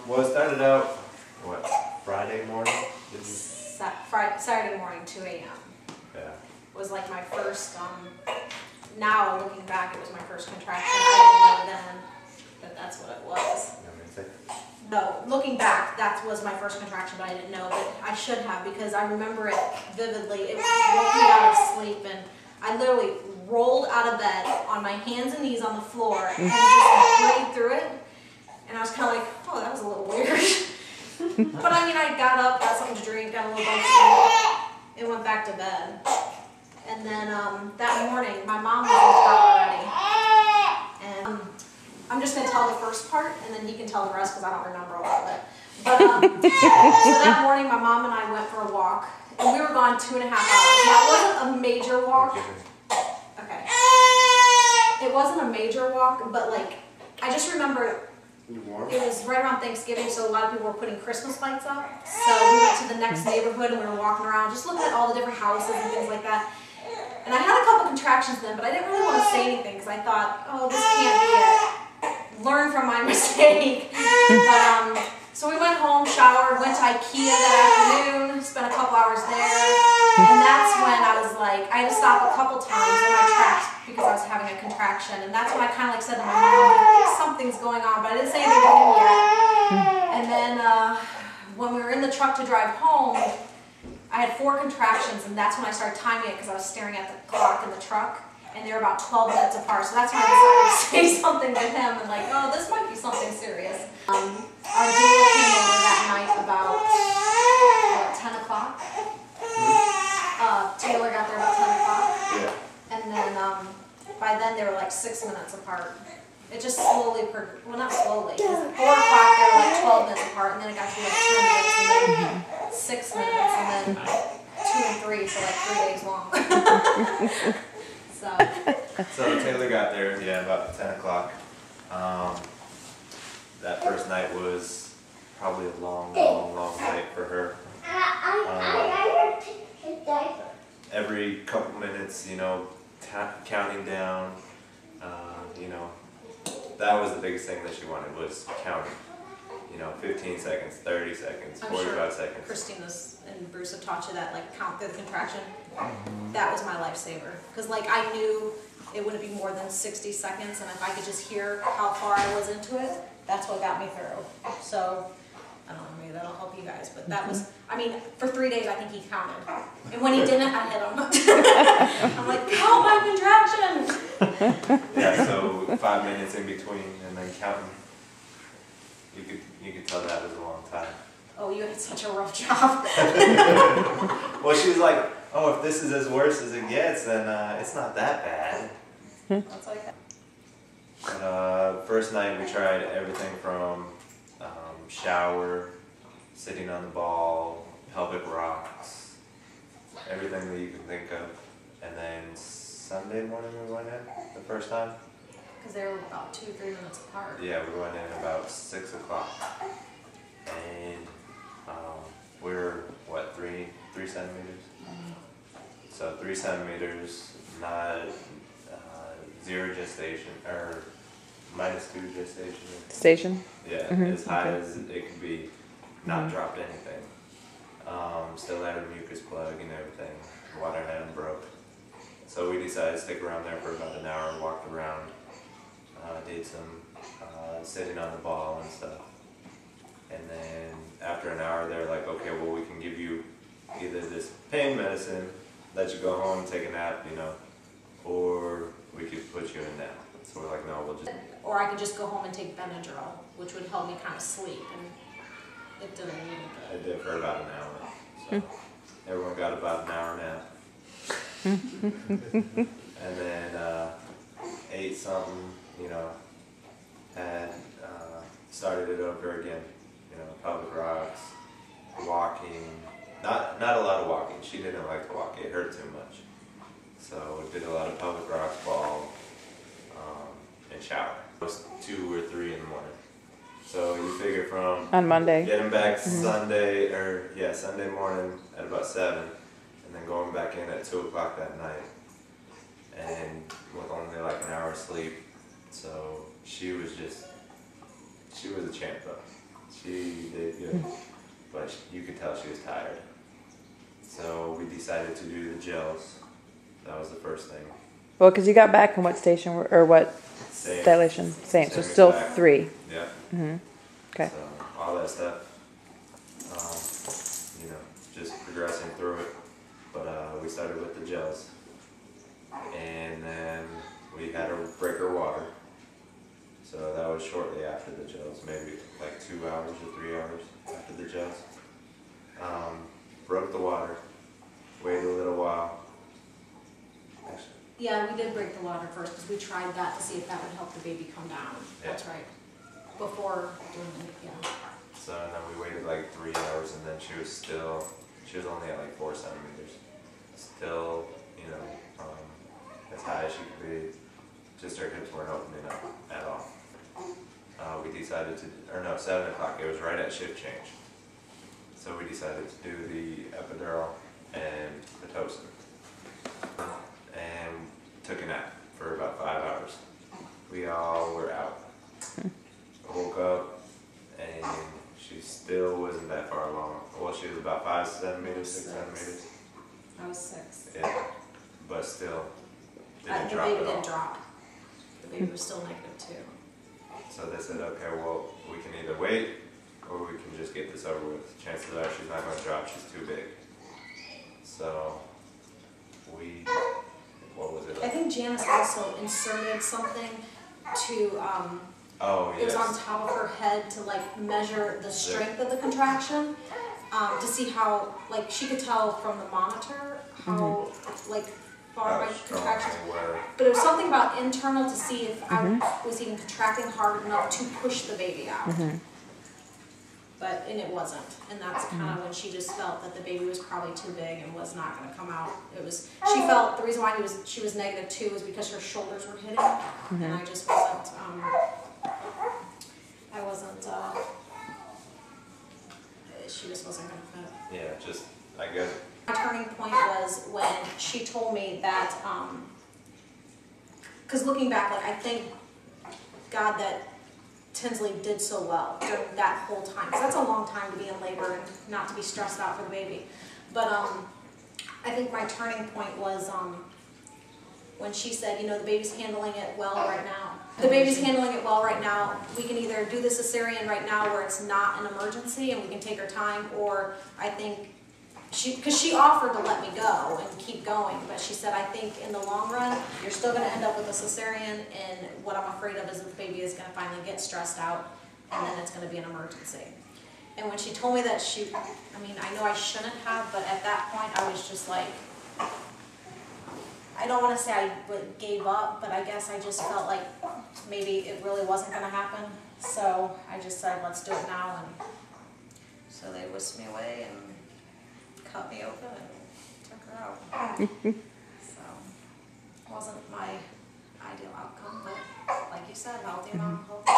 Well, it started out, what, Friday morning? Saturday morning, 2 a.m. Yeah. Was like my first, now looking back, it was my first contraction. I didn't know then that that's what it was. No, looking back, that was my first contraction, but I didn't know, but I should have, because I remember it vividly. It woke me out of sleep, and I literally rolled out of bed on my hands and knees on the floor and just breathed through it. And I was kind of like, oh, that was a little weird. But I mean, I got up, got something to drink, got a little bite to eat, and went back to bed. And then that morning, my mom was in town already. And I'm just going to tell the first part, and then he can tell the rest because I don't remember a lot of it. But so that morning, my mom and I went for a walk, and we were gone 2.5 hours. Now, it wasn't a major walk. Okay. It wasn't a major walk, but like, I just remember it was right around Thanksgiving, so a lot of people were putting Christmas lights up. So we went to the next neighborhood, and we were walking around, just looking at all the different houses and things like that. And I had a couple contractions then, but I didn't really want to say anything because I thought, oh, this can't be it. Learn from my mistake. But, so we went home, showered, went to IKEA that afternoon, spent a couple hours there. And that's when I was like, I had to stop a couple times in my tracks because I was having a contraction. And that's when I kind of like said to my mom, I think something's going on, but I didn't say anything to him yet. And then when we were in the truck to drive home, I had 4 contractions, and that's when I started timing it because I was staring at the clock in the truck, and they were about 12 minutes apart. So that's when I decided to say something to him and like, oh, this might be something serious. Our doula came over that night about 10 o'clock. Taylor got there about 10 o'clock. Yeah. And then by then they were like 6 minutes apart. It just slowly, well not slowly, 4 o'clock they were like 12 minutes apart, and then it got to be like 10 minutes, and then 6 minutes, and then 2 and 3, so like 3 days long. So Taylor got there, yeah, about 10 o'clock. That first night was probably a long night for her. Every couple minutes, you know, counting down, you know, that was the biggest thing that she wanted, was counting. You know, 15 seconds, 30 seconds, 45 seconds. Christina's and Bruce have taught you that, like, count through the contraction. That was my lifesaver. Because, like, I knew it wouldn't be more than 60 seconds, and if I could just hear how far I was into it, that's what got me through. So, I don't know, maybe that'll help you guys, but that was, I mean, for 3 days I think he counted. And when he didn't, I hit him. I'm like, count my contraction! Yeah, so 5 minutes in between, and then counting. You could tell that was a long time. Oh, you had such a rough job. Well, she was like, oh, if this is as worse as it gets, then it's not that bad. That's like that. But, first night we tried everything from shower, sitting on the ball, pelvic rocks, everything that you can think of. And then Sunday morning we went in the first time. Because they were about 2-3 minutes apart. Yeah, we went in about 6 o'clock. And we were, what, 3 centimeters? So 3 centimeters, not 0 gestation, or -2 gestation. Station? Yeah, as high as it could be, not dropped anything. Still had a mucus plug and everything. Water hadn't broke. So we decided to stick around there for about an hour, walked around, did some sitting on the ball and stuff. And then after an hour they're like, okay, well we can give you either this pain medicine, let you go home and take a nap, you know, or we could put you in now. So we're like, no, we'll just... Or I could just go home and take Benadryl, which would help me kind of sleep, and it didn't even good. It did for about an hour. So everyone got about an hour nap. And then ate something, you know, had started it over again, you know, pelvic rocks, walking, not a lot of walking. She didn't like to walk, it hurt too much. So did a lot of pelvic rocks, ball, and shower. It was 2 or 3 in the morning. So you figure from on Monday, getting back Sunday, or yeah, Sunday morning at about 7, and then going back in at 2 o'clock that night, and with only like an hour sleep. So she was a champ though. She good. But you could tell she was tired. So we decided to do the gels. That was the first thing. Well, because you got back in what station or what dilation? Same. So still exact. 3. Yeah. Okay. So all that stuff, you know, just progressing through it. But we started with the gels, and then we had to break her water. So that was shortly after the gels, maybe like 2 hours or 3 hours after the gels. Broke the water, waited a little while. Yeah, we did break the water first because we tried that to see if that would help the baby come down. Yeah. That's right. Before doing it, yeah. So and then we waited like 3 hours, and then she was only at like 4 centimeters. Still, you know, as high as she could be. Just her hips weren't opening up at all. We decided to, or no, 7 o'clock. It was right at shift change. So we decided to do the epidural and Pitocin. And took a nap for about 5 hours. We all were out. Woke up and she still wasn't that far along. Well, she was about 5 centimeters, 6 centimeters. I was 6. Yeah, but still didn't The drop baby at all. didn't drop. The baby was still -2. So they said, okay, well, we can either wait or we can just get this over with. Chances are she's not going to drop, she's too big. So what was it? I think Janice also inserted something to, Oh, it was yes. on top of her head to like measure the strength of the contraction, to see how, like she could tell from the monitor how like far my contractions were. But it was something about internal to see if I was even contracting hard enough to push the baby out. And it wasn't. And that's kind of when she just felt that the baby was probably too big and was not going to come out. It was, she felt the reason why she was -2 was because her shoulders were hitting. And I just wasn't, she just wasn't going to fit. Yeah, just, I guess. My turning point was when she told me that, because looking back, like I thank God that Tinsley did so well during that whole time. Because that's a long time to be in labor and not to be stressed out for the baby. But I think my turning point was when she said, you know, the baby's handling it well right now. The baby's handling it well right now. We can either do the cesarean right now where it's not an emergency and we can take our time, or I think because she offered to let me go and keep going, but she said, I think in the long run, you're still going to end up with a cesarean, and what I'm afraid of is that the baby is going to finally get stressed out, and then it's going to be an emergency. And when she told me that I mean, I know I shouldn't have, but at that point, I was just like, I don't want to say I gave up, but I guess I just felt like maybe it really wasn't going to happen. So I just said, let's do it now. And so they whisked me away and cut me open and took her out. So it wasn't my ideal outcome, but like you said, healthy mom, healthy